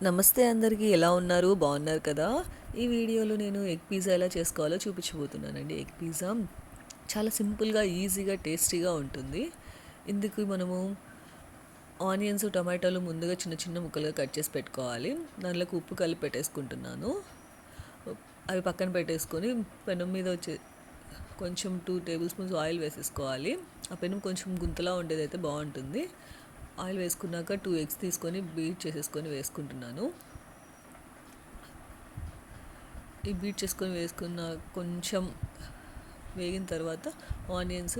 నమస్తే అందరికీ, ఎలా ఉన్నారు? బాగున్నారు కదా? ఈ వీడియోలో నేను ఎగ్ పిజ్జా ఎలా చేసుకోవాలో చూపించబోతున్నానండి. ఎగ్ పిజ్జా చాలా సింపుల్గా, ఈజీగా, టేస్టీగా ఉంటుంది. ఇందుకు మనము ఆనియన్స్, టమాటాలు ముందుగా చిన్న చిన్న ముక్కలుగా కట్ చేసి పెట్టుకోవాలి. దాంట్లోకి ఉప్పు కలిపి పెట్టేసుకుంటున్నాను. అవి పక్కన పెట్టేసుకొని పెనం మీద కొంచెం 2 టేబుల్ స్పూన్స్ ఆయిల్ వేసేసుకోవాలి. ఆ పెనం కొంచెం గుంతలా ఉండేదైతే బాగుంటుంది. ఆయిల్ వేసుకున్నాక 2 ఎగ్స్ తీసుకొని బీట్ చేసేసుకొని వేసుకుంటున్నాను. ఈ బీట్ చేసుకొని వేసుకున్న కొంచెం వేగిన తర్వాత ఆనియన్స్,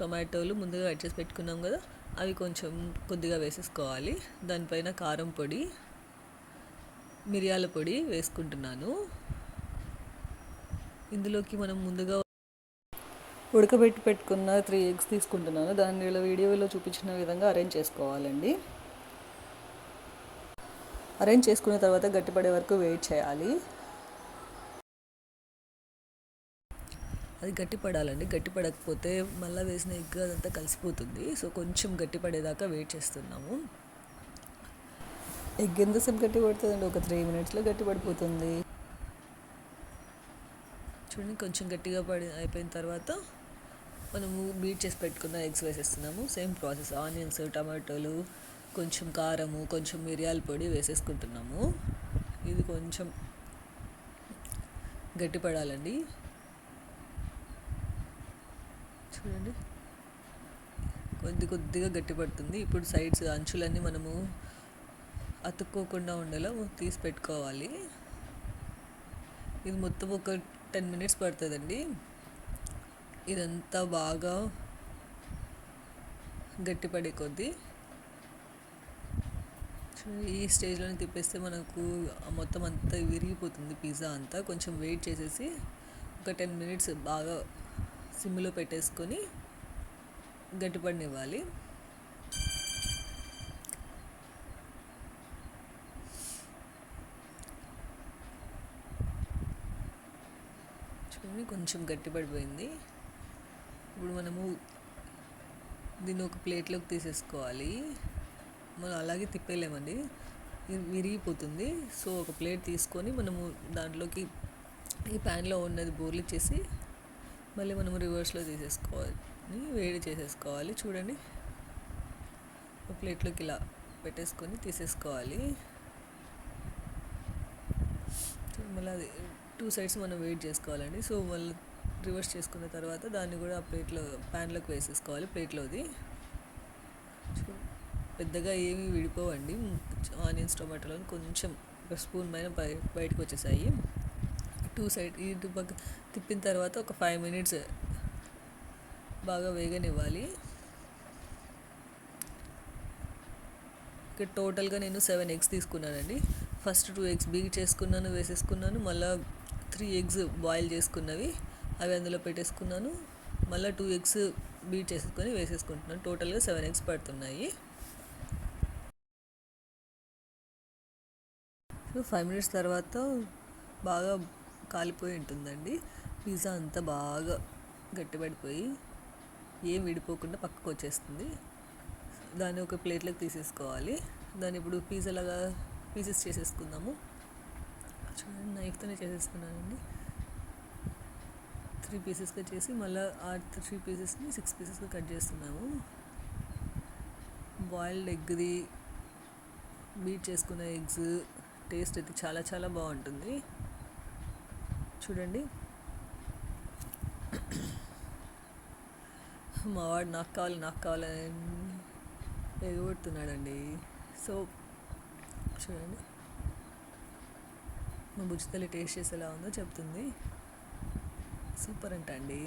టొమాటోలు ముందుగా కట్ చేసి పెట్టుకున్నాం కదా, అవి కొంచెం కొద్దిగా వేసేసుకోవాలి. దానిపైన కారం పొడి, మిరియాల పొడి వేసుకుంటున్నాను. ఇందులోకి మనం ముందుగా ఉడకబెట్టి పెట్టుకున్న 3 ఎగ్స్ తీసుకుంటున్నాను. దాన్ని ఇలా వీడియోలో చూపించిన విధంగా అరేంజ్ చేసుకోవాలండి. అరేంజ్ చేసుకున్న తర్వాత గట్టిపడే వరకు వెయిట్ చేయాలి. అది గట్టిపడాలండి. గట్టిపడకపోతే మళ్ళీ వేసిన ఎగ్ అదంతా కలిసిపోతుంది. సో కొంచెం గట్టిపడేదాకా వెయిట్ చేస్తున్నాము. ఎగ్ ఎంతసేపు గట్టి పడుతుందండి? ఒక 3 మినిట్స్లో గట్టి పడిపోతుంది. చూడండి, కొంచెం గట్టిగా అయిపోయిన తర్వాత మనము బీట్ చేసి పెట్టుకున్న ఎగ్స్ వేసేస్తున్నాము. సేమ్ ప్రాసెస్, ఆనియన్స్, టమాటోలు, కొంచెం కారము, కొంచెం మిరియాల పొడి వేసేసుకుంటున్నాము. ఇది కొంచెం గట్టిపడాలండి. చూడండి, కొద్దిగా గట్టిపడుతుంది. ఇప్పుడు సైడ్స్ అంచులన్నీ మనము అతుక్కోకుండా ఉండేలా తీసి పెట్టుకోవాలి. ఇది మొత్తం ఒక 10 మినిట్స్ పడుతుందండి. ఇదంతా బాగా గట్టిపడే కొద్దీ ఈ స్టేజ్లోనే తిప్పేస్తే మనకు మొత్తం అంతా విరిగిపోతుంది పిజ్జా అంతా. కొంచెం వెయిట్ చేసేసి ఒక 10 మినిట్స్ బాగా సిమ్లో పెట్టేసుకొని గట్టిపడనివ్వాలి. చూడండి, కొంచెం గట్టిపడిపోయింది. ఇప్పుడు మనము దీన్ని ఒక ప్లేట్లోకి తీసేసుకోవాలి. మనం అలాగే తిప్పేయలేమండి, విరిగిపోతుంది. సో ఒక ప్లేట్ తీసుకొని మనము దాంట్లోకి ఈ ప్యాన్లో ఉన్నది బోర్లు చేసి మళ్ళీ మనము రివర్స్లో తీసేసుకోవాలి, వేడి చేసేసుకోవాలి. చూడండి, ఒక ప్లేట్లోకి ఇలా పెట్టేసుకొని తీసేసుకోవాలి. మళ్ళీ అది 2 సైడ్స్ మనం వెయిట్ చేసుకోవాలండి. సో మళ్ళీ రివర్స్ చేసుకున్న తర్వాత దాన్ని కూడా ఆ ప్యాన్లోకి వేసేసుకోవాలి. ప్లేట్లోది పెద్దగా ఏమీ విడిపోవండి. ఆనియన్స్, టొమాటోలో కొంచెం ఒక స్పూన్ పైన బయటకు వచ్చేసాయి. 2 సైడ్ ఇటు పక్క తిప్పిన తర్వాత ఒక 5 మినిట్స్ బాగా వేగనివ్వాలి. ఇక్కడ టోటల్గా నేను 7 ఎగ్స్ తీసుకున్నానండి. ఫస్ట్ 2 ఎగ్స్ బీట్ చేసుకున్నాను, వేసేసుకున్నాను. మళ్ళీ 3 ఎగ్స్ బాయిల్ చేసుకున్నవి అవి అందులో పెట్టేసుకున్నాను. మళ్ళీ 2 ఎగ్స్ బీట్ చేసుకొని వేసేసుకుంటున్నాను. టోటల్గా 7 ఎగ్స్ పడుతున్నాయి. సో 5 మినిట్స్ తర్వాత బాగా కాలిపోయి ఉంటుందండి. పిజ్జా అంతా బాగా గట్టిపడిపోయి ఏం విడిపోకుండా పక్కకు వచ్చేస్తుంది. దాన్ని ఒక ప్లేట్లోకి తీసేసుకోవాలి. దాన్ని ఇప్పుడు పిజ్జాలాగా పీసెస్ చేసేసుకుందాము. చూడండి, నైఫ్తోనే చేసేసుకున్నానండి. 3 పీసెస్గా చేసి మళ్ళీ ఆ 3 పీసెస్ని 6 పీసెస్గా కట్ చేస్తున్నాము. బాయిల్డ్ ఎగ్ది, బీట్ చేసుకున్న ఎగ్స్ టేస్ట్ అయితే చాలా చాలా బాగుంటుంది. చూడండి, మా వాడు నాకు కావాలని ఎగబడుతున్నాడండి. సో చూడండి, మా బుజ్జితల్లి టేస్ట్ చేసి ఎలా ఉందో చెప్తుంది. సూపర్ అంట అండి.